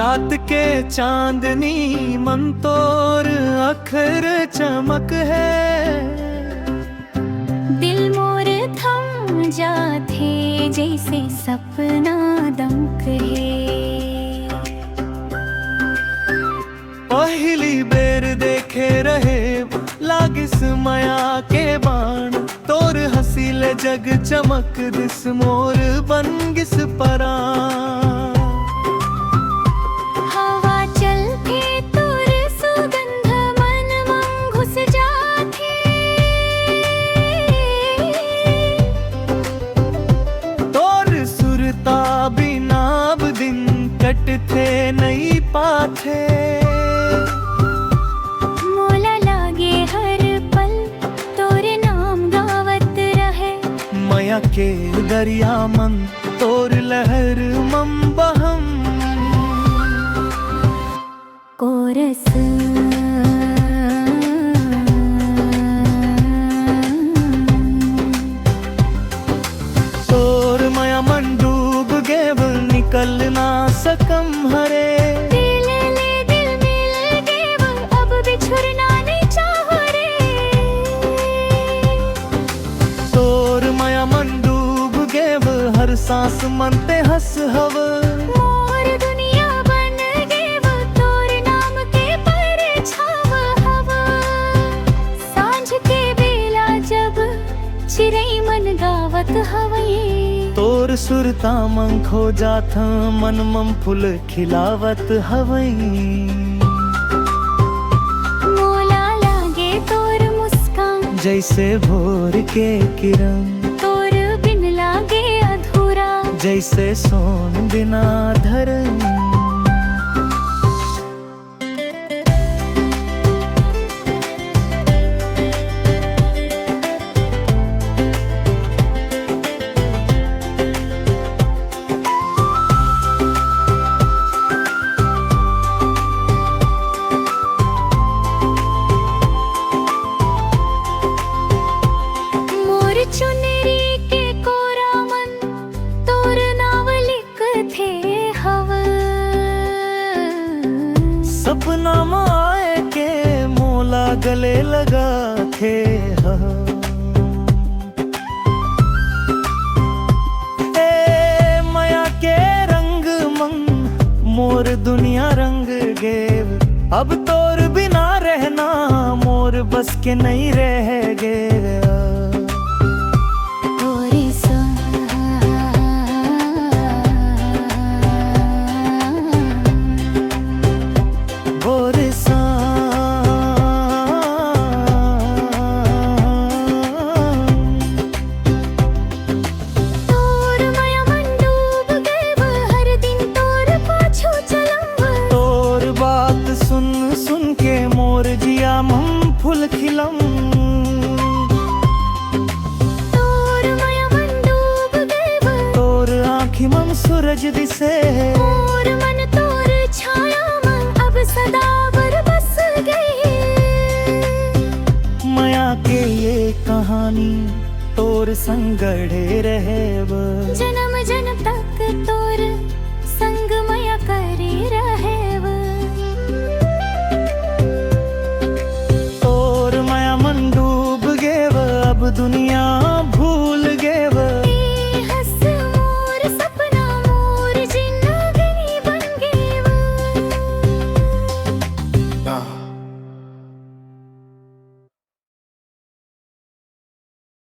रात के चांदनी मन तोर अखर चमक है। दिल मोर थम जाथे जैसे सपना दमक है। पहली बेर देखे रहे लागिस माया के बाण, तोर हसीले जग चमक दिस मोर बन गिस परान। हवा चलते तोर सुगंध मन में घुस जाथे। तोर सुरता बिना अब दिन कटथे नहीं पाथे। मोला लागे हर पल तोरे नाम गावत रहे। माया के दरिया मन तोर लहर मम बहम। कोरस तोर माया मन डूब गेव निकल ना सकम हरे। दिल मिल गेव अब बिछुड़ना नहीं चाह रे। तोर माया मन डूब गेव हर सांस मन ते हंस हव। मोर दुनिया बन गेव तोर नाम के परछाव हव। सांझ के बेला जब चिरई मन गावत हवये। तोर सुरता मन खो जाथ मन मम फूल खिलावत हवई। मोला लागे तोर मुस्कान जैसे भोर के किरण, तोर बिन लागे अधूरा। जैसे सोन बिना धरन। मोर चुनरी के कोरा मन तोर नाव लिखथे हव। सपना माए के मोला गले लगा थे ए माया के रंग मंग मोर दुनिया रंग गेव। अब तोर बिना रहना मोर बस के नहीं रह गया। तोरे भोर तोर माया मन डूब गेव हर दिन तोर पाछू चलम। तोर बात सुन सुन के मोर जिया मम फूल खिलम। तोर माया मन डूब गेव तोर आँखी मम सूरज दिसे। मोर मन तोर छाया मन अब सदा बर बस गई। माया के ये कहानी तोर संग गढ़े रहेब। जन्म जन्म तक तोर संग माया करे रहेब। तोर माया मन डूब गेव अब दुनिया